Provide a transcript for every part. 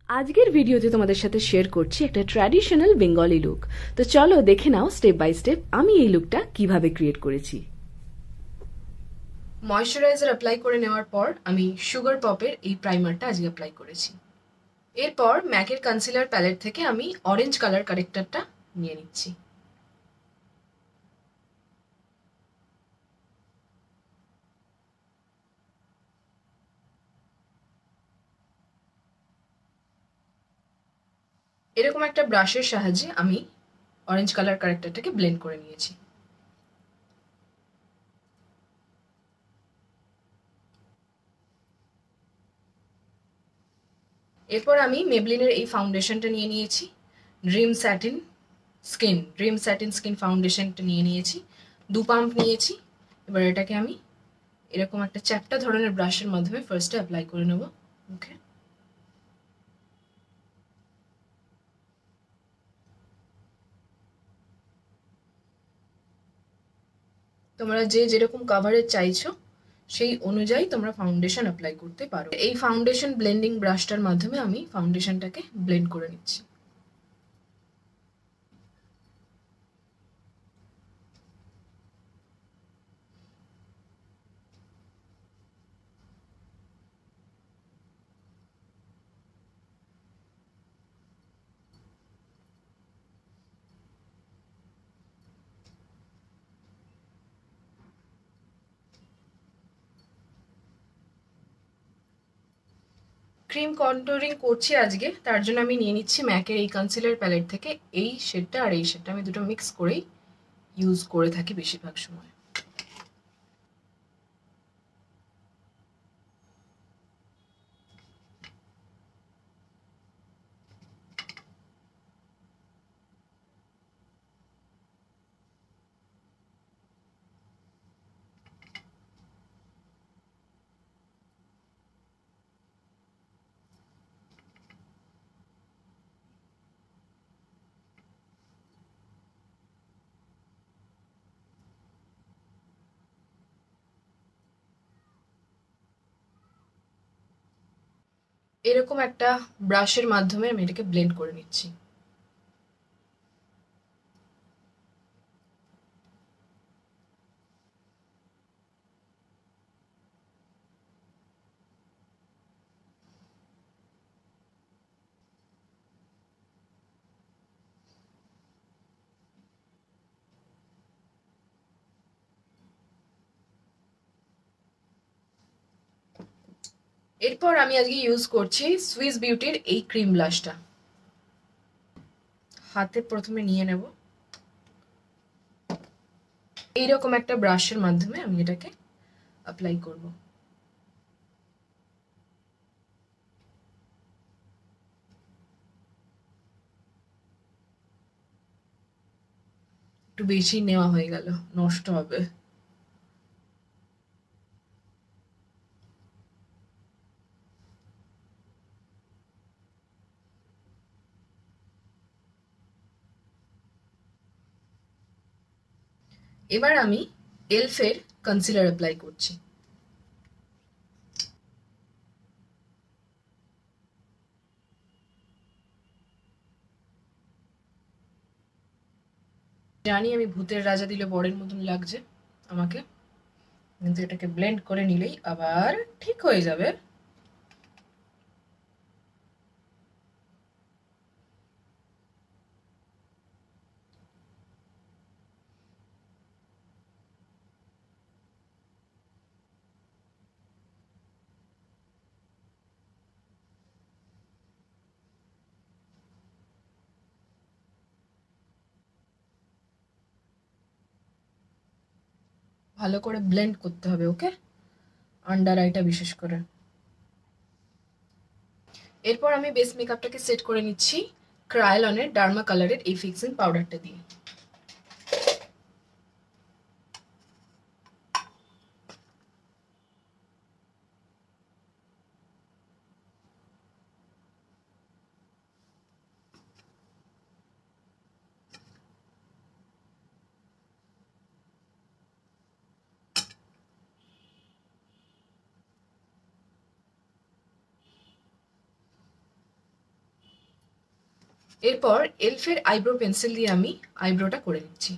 আজকের ভিডিওতে তোমাদের সাথে শেয়ার করছি একটা ট্র্যাডিশনাল বেঙ্গলি লুক। তো চলো দেখে নাও স্টেপ বাই স্টেপ আমি এই লুকটা কিভাবে ক্রিয়েট করেছি। ময়শ্চারাইজার অ্যাপ্লাই করে নেওয়ার পর আমি সুগার পপের এই প্রাইমারটা আজকে অ্যাপ্লাই করেছি। এরপর ম্যাকের কনসিলার প্যালেট থেকে আমি অরেঞ্জ কালার কারেক্টরটা নিয়ে নিচ্ছি। এরকম একটা ব্রাশের সাহায্যে আমি অরেঞ্জ কালার কারেক্টরটাকে ব্লেন্ড করে নিয়েছি। এরপর আমি মেবলিনের এই ফাউন্ডেশনটা নিয়ে নিয়েছি, ড্রিম স্যাটিন স্কিন ফাউন্ডেশনটা নিয়ে নিয়েছি, 2 পাম্প নিয়েছি। এবার এটাকে আমি এরকম একটা চ্যাপ্টা ধরনের ব্রাশের মাধ্যমে ফার্স্টে অ্যাপ্লাই করে নেব। ওকে, তোমরা যে যেরকম কাভারেজ চাইছো সেই অনুযায়ী তোমরা ফাউন্ডেশন অ্যাপ্লাই করতে পারো। এই ফাউন্ডেশন ব্লেন্ডিং ব্রাশটার মাধ্যমে আমি ফাউন্ডেশনটাকে ব্লেন্ড করে নিচ্ছি। ক্রিম কন্টুরিং করছি আজকে, তার জন্য আমি নিয়ে নিচ্ছি ম্যাকের এই কনসিলার প্যালেট থেকে এই শেডটা আর এই শেডটা, আমি দুটো মিক্স করেই ইউজ করে থাকি বেশিরভাগ সময়। এরকম একটা ব্রাশের মাধ্যমে আমি এটাকে ব্লেন্ড করে নিচ্ছি। এরপর আমি আজকে ইউজ করছি সুইস বিউটির এই ক্রিম ব্লাশটা। হাতে প্রথমে নিয়ে নেব, এইরকম একটা ব্রাশের মাধ্যমে আমি এটাকে অ্যাপ্লাই করব। একটু বেশি নেওয়া হয়ে গেল, নষ্ট হবে। এবার আমি এলফের কনসিলার অ্যাপ্লাই করছি। জানি আমি ভূতের রাজা দিলে বরের মতন লাগছে আমাকে, কিন্তু এটাকে ব্লেন্ড করে নিলেই আবার ঠিক হয়ে যাবে। ভালো করে ব্লেন্ড করতে হবে, ওকে, আন্ডার আইটা বিশেষ করে। এরপর আমি বেস মেকআপটাকে সেট করে নিচ্ছি ক্রায়োলনের ডার্মা কালারের এই ফিক্সিং পাউডারটা দিয়ে। এরপর এলফের আইব্রো পেন্সিল দিয়ে আমি আইব্রোটা করে নিচ্ছি।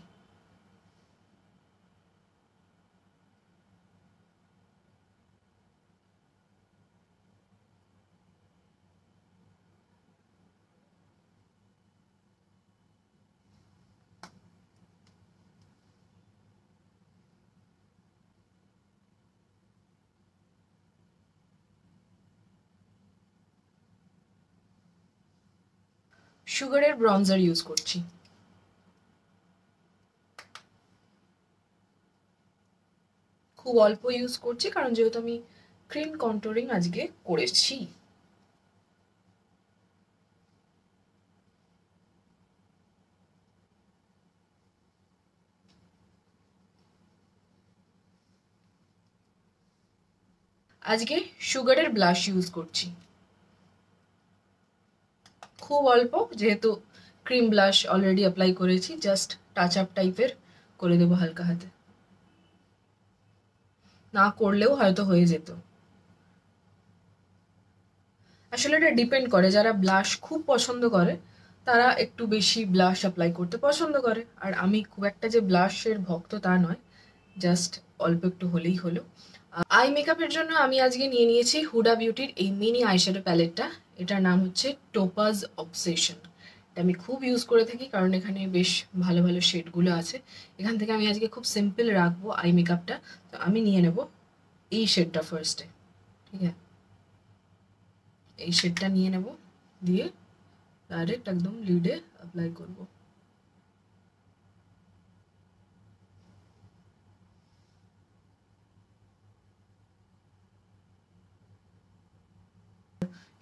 সুগারের ব্রঞ্জার ইউজ করছি। খুব অল্প ইউজ করছি কারণ যেহেতু আমি ক্রিম কন্ট্রোলিং আজকে করেছি। আজকে সুগারের ব্লাশ ইউজ করছি, খুব অল্প, যেহেতু ক্রিম ব্লাশ অলরেডি অ্যাপ্লাই করেছি, জাস্ট টাচ আপ টাইপের করে দেবো হালকা হাতে, না করলেও হয়তো হয়ে যেত। আসলে এটা ডিপেন্ড করে, যারা ব্লাশ খুব পছন্দ করে তারা একটু বেশি ব্লাশ অ্যাপ্লাই করতে পছন্দ করে, আর আমি খুব একটা যে ব্লাশের ভক্ত তা নয়, জাস্ট অল্প একটু হলেই হলো। আই মেকআপের জন্য আমি আজকে নিয়ে নিয়েছি হুডা বিউটির এই মিনি আইশ্যাডো প্যালেটটা। এটার নাম হচ্ছে টোপাজ অবসেশন। এটা আমি খুব ইউজ করে থাকি কারণ এখানে বেশ ভালো ভালো শেডগুলো আছে। এখান থেকে আমি আজকে খুব সিম্পল রাখবো আই মেকআপটা, তো আমি নিয়ে নেব এই শেডটা ফার্স্টে। ঠিক আছে, এই শেডটা নিয়ে নেব, দিয়ে ডাইরেক্ট একদম লিডে অ্যাপ্লাই করব।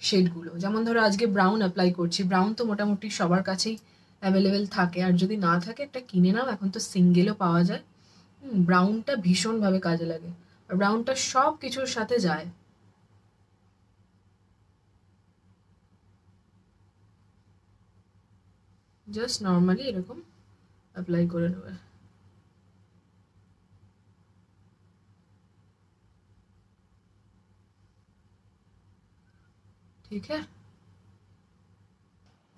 শেডগুলো যেমন ধরো আজকে ব্রাউন অ্যাপ্লাই করছি, ব্রাউন তো মোটামুটি সবার কাছেই অ্যাভেলেবেল থাকে, আর যদি না থাকে একটা কিনে নাও, এখন তো সিঙ্গেলও পাওয়া যায়। ব্রাউনটা ভীষণভাবে কাজে লাগে, আর ব্রাউনটা সব কিছুর সাথে যায়। জাস্ট নর্মালি এরকম অ্যাপ্লাই করে নেবে। ঠিক আছে,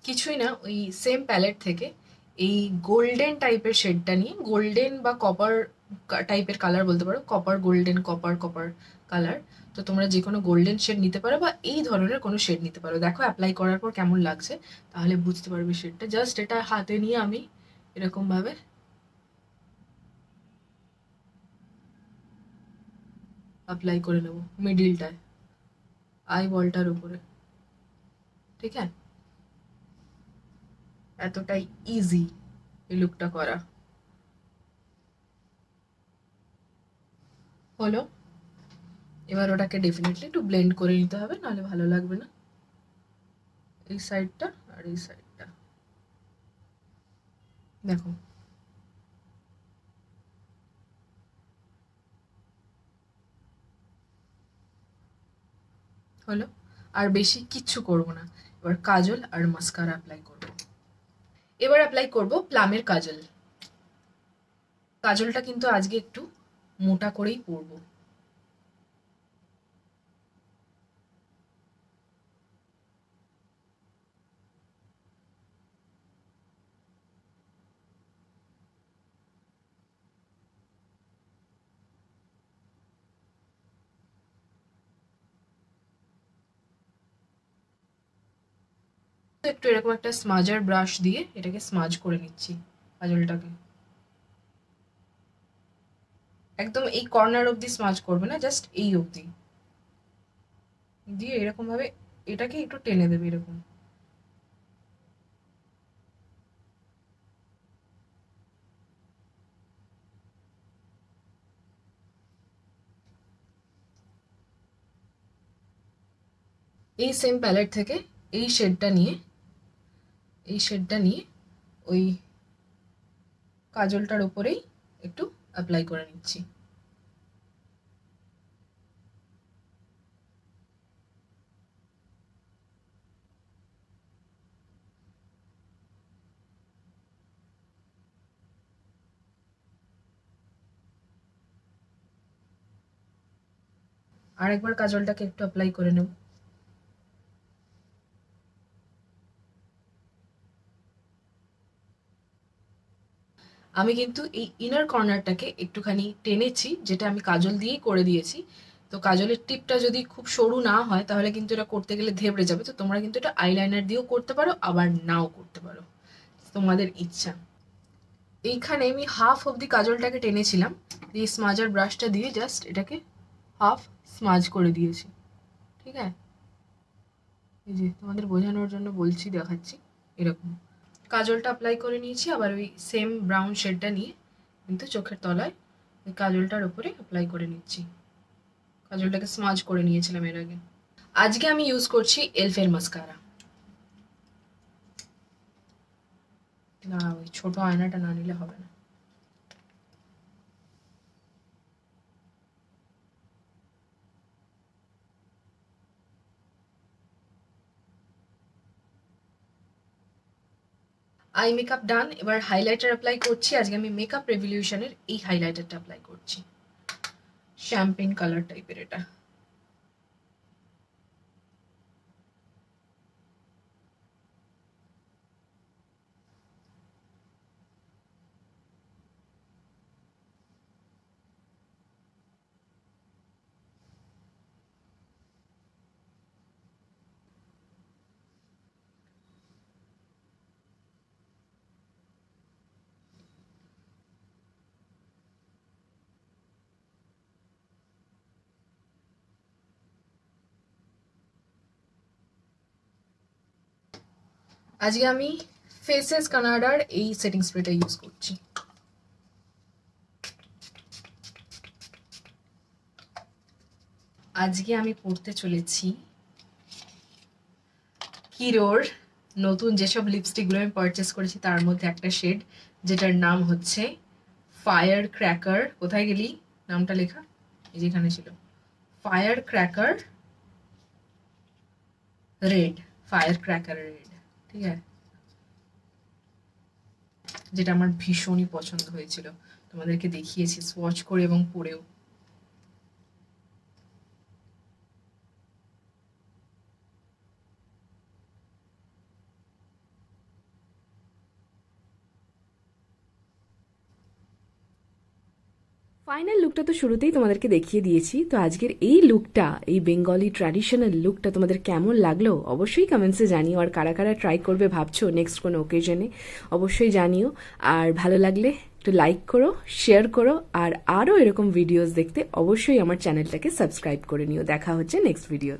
কিছুই না, ওই সেম প্যালেট থেকে এই গোল্ডেন টাইপের শেডটা নিয়ে, গোল্ডেন বা কপার টাইপের কালার বলতে পারো, copper golden, copper copper colour, তো তোমরা যে কোনো গোল্ডেন শেড নিতে পারো বা এই ধরনের কোনো শেড নিতে পারো। দেখো অ্যাপ্লাই করার পর কেমন লাগছে, তাহলে বুঝতে পারবে শেডটা। জাস্ট এটা হাতে নিয়ে আমি এরকম ভাবে অ্যাপ্লাই করে নেব মিডিলটায়, আই বলটার উপরে। ঠিক আছে, এতটাই ইজি এই লুকটা করা। হলো, এবার ওটাকে ডেফিনেটলি একটু ব্লেন্ড করে নিতে হবে, নাহলে ভালো লাগবে না। এই সাইডটা আর এই সাইডটা দেখো, হলো। আর বেশি কিচ্ছু করব না, এবার কাজল আর মাস্কারা অ্যাপ্লাই করব। এবার অ্যাপ্লাই করব প্লামের কাজল। কাজলটা কিন্তু আজকে একটু মোটা করেই পরবো। একটু এরকম একটা স্মাজার ব্রাশ দিয়ে এটাকে স্মাজ করে নিচ্ছি কাজলটাকে। একদম এই কর্নার অবধি স্মাজ করবে না, জাস্ট এই অবধি দিয়ে এরকম ভাবে এটাকে একটু টেনে দেবে এরকম। এই সেম প্যালেট থেকে এই শেডটা নিয়ে, এই শেডটা নিয়ে ওই কাজলটার উপরেই একটু অ্যাপ্লাই করে নিচ্ছি। আর একবার কাজলটাকে একটু অ্যাপ্লাই করে নেব। আমি কিন্তু এই ইনার কর্নারটাকে একটুখানি টেনেছি, যেটা আমি কাজল দিয়েই করে দিয়েছি। তো কাজলের টিপটা যদি খুব সরু না হয় তাহলে কিন্তু এটা করতে গেলে ধেবড়ে যাবে। তো তোমরা কিন্তু এটা আইলাইনার দিয়েও করতে পারো, আবার নাও করতে পারো, তোমাদের ইচ্ছা। এইখানে আমি হাফ অব্দি কাজলটাকে টেনেছিলাম, দিয়ে স্মাজার ব্রাশটা দিয়ে জাস্ট এটাকে হাফ স্মাজ করে দিয়েছি। ঠিক আছে, এই যে তোমাদের বোঝানোর জন্য বলছি, দেখাচ্ছি। এরকম কাজলটা অ্যাপ্লাই করে নিয়েছি, আবার ওই সেম ব্রাউন শেডটা নিয়ে কিন্তু চোখের তলায় ওই কাজলটার উপরে অ্যাপ্লাই করে নিচ্ছি। কাজলটাকে স্মাজ করে নিয়েছিলাম এর আগে। আজকে আমি ইউজ করছি এলফের মাস্কারা। না, ওই ছোট আয়নাটা না নিলে হবে না। আই মেকআপ ডান, এবার হাইলাইটার অ্যাপ্লাই করছি। আজকে আমি মেকআপ রেভলিউশনের এই হাইলাইটারটা অ্যাপ্লাই করছি, শ্যাম্পেন কালার টাইপের এটা। আজকে আমি ফেসেস কানাডার এই সেটিং স্প্রেটা ইউজ করছি। আজকে আমি পড়তে চলেছি হিরোর নতুন যেসব লিপস্টিকগুলো আমি পারচেস করেছি তার মধ্যে একটা শেড, যেটার নাম হচ্ছে ফায়ার ক্র্যাকার। কোথায় গেলি? নামটা লেখা এই যেখানে ছিল, fire cracker red, fire cracker red. ঠিক আছে, যেটা আমার ভীষণই পছন্দ হয়েছিল, তোমাদেরকে দেখিয়েছি সোয়াচ করে এবং পরেও। ফাইনাল লুকটা তো শুরুতেই তোমাদেরকে দেখিয়ে দিয়েছি। তো আজকের এই লুকটা, এই বেঙ্গলি ট্র্যাডিশনাল লুকটা তোমাদের কেমন লাগলো অবশ্যই কমেন্টসে জানিও। আর কারা কারা ট্রাই করবে ভাবছো নেক্সট কোনো ওকেজনে, অবশ্যই জানিও। আর ভালো লাগলে একটু লাইক করো, শেয়ার করো, আর আরও এরকম ভিডিওস দেখতে অবশ্যই আমার চ্যানেলটাকে সাবস্ক্রাইব করে নিও। দেখা হচ্ছে নেক্সট ভিডিওতে।